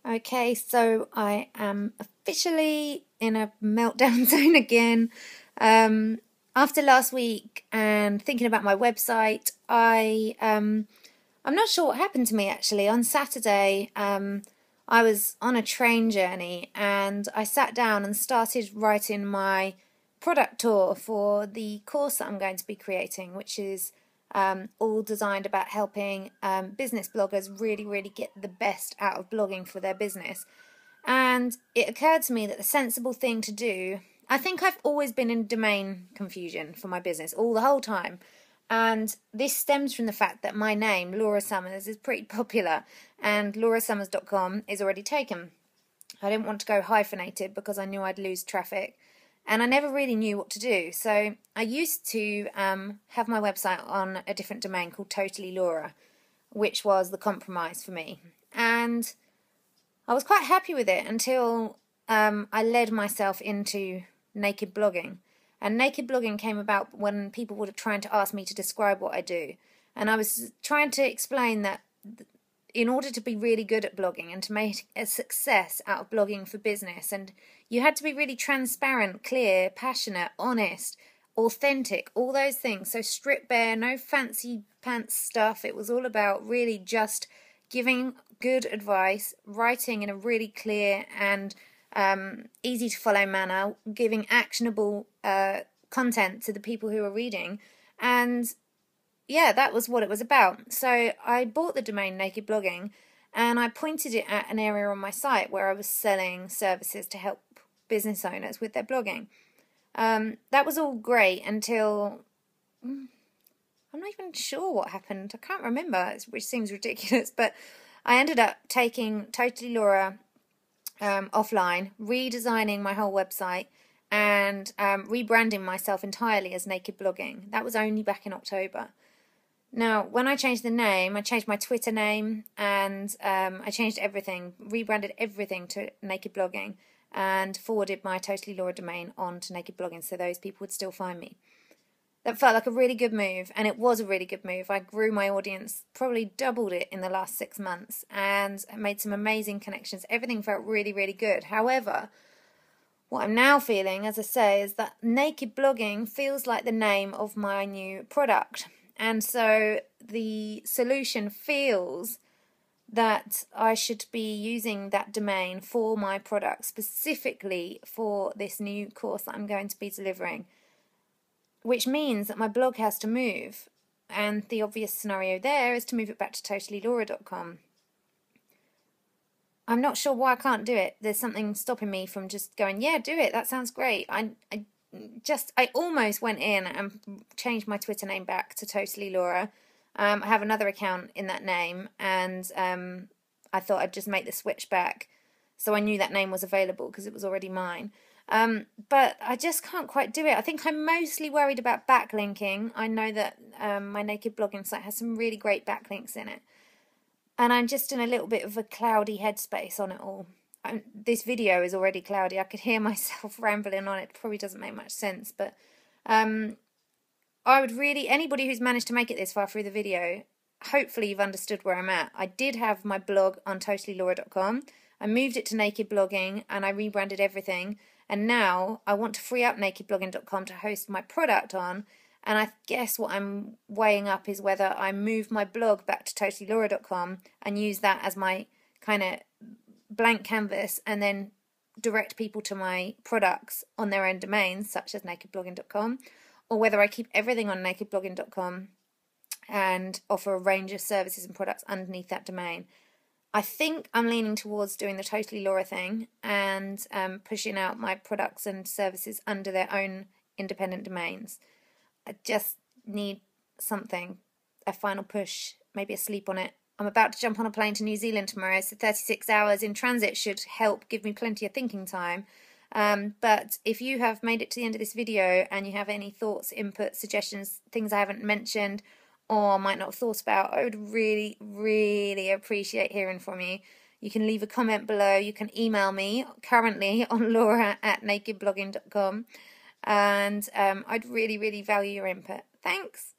Okay, so I am officially in a meltdown zone again. After last week and thinking about my website, I'm not sure what happened to me actually. On Saturday, I was on a train journey and I sat down and started writing my product tour for the course that I'm going to be creating, which is all designed about helping business bloggers really get the best out of blogging for their business. And it occurred to me that the sensible thing to do, I think I've always been in domain confusion for my business all the whole time. And this stems from the fact that my name, Laura Summers, is pretty popular and laurasummers.com is already taken. I didn't want to go hyphenated because I knew I'd lose traffic. And I never really knew what to do. So I used to have my website on a different domain called Totally Laura, which was the compromise for me. And I was quite happy with it until I led myself into naked blogging. And naked blogging came about when people were trying to ask me to describe what I do. And I was trying to explain that in order to be really good at blogging and to make a success out of blogging for business, and you had to be really transparent, clear, passionate, honest, authentic, all those things. So strip bare, no fancy pants stuff. It was all about really just giving good advice, writing in a really clear and easy to follow manner, giving actionable content to the people who are reading. And yeah, that was what it was about. So I bought the domain Naked Blogging and I pointed it at an area on my site where I was selling services to help business owners with their blogging. That was all great until I'm not even sure what happened. I can't remember, which seems ridiculous, but I ended up taking Totally Laura offline, redesigning my whole website and rebranding myself entirely as Naked Blogging. That was only back in October. Now, when I changed the name, I changed my Twitter name and I changed everything, rebranded everything to Naked Blogging and forwarded my Totally Laura domain on to Naked Blogging so those people would still find me. That felt like a really good move, and it was a really good move. I grew my audience, probably doubled it in the last 6 months, and made some amazing connections. Everything felt really good. However, what I'm now feeling, as I say, is that Naked Blogging feels like the name of my new product. And so the solution feels that I should be using that domain for my product, specifically for this new course that I'm going to be delivering, which means that my blog has to move. And the obvious scenario there is to move it back to totallylaura.com. I'm not sure why I can't do it. There's something stopping me from just going, yeah, do it. That sounds great. I almost went in and changed my Twitter name back to Totally Laura. I have another account in that name, and I thought I'd just make the switch back so I knew that name was available because it was already mine. But I just can't quite do it. I think I'm mostly worried about backlinking. I know that my Naked Blogging site has some really great backlinks in it. And I'm just in a little bit of a cloudy headspace on it all. This video is already cloudy. I could hear myself rambling on it. It probably doesn't make much sense. But I would really, anybody who's managed to make it this far through the video, hopefully you've understood where I'm at. I did have my blog on totallylaura.com. I moved it to Naked Blogging and I rebranded everything. And now I want to free up nakedblogging.com to host my product on. And I guess what I'm weighing up is whether I move my blog back to totallylaura.com and use that as my kind of blank canvas and then direct people to my products on their own domains, such as nakedblogging.com, or whether I keep everything on nakedblogging.com and offer a range of services and products underneath that domain. I think I'm leaning towards doing the Totally Laura thing and pushing out my products and services under their own independent domains. I just need something, a final push, maybe a sleep on it. I'm about to jump on a plane to New Zealand tomorrow, so 36 hours in transit should help give me plenty of thinking time. But if you have made it to the end of this video and you have any thoughts, input, suggestions, things I haven't mentioned or might not have thought about, I would really appreciate hearing from you. You can leave a comment below. You can email me currently on laura@nakedblogging.com. And I'd really value your input. Thanks.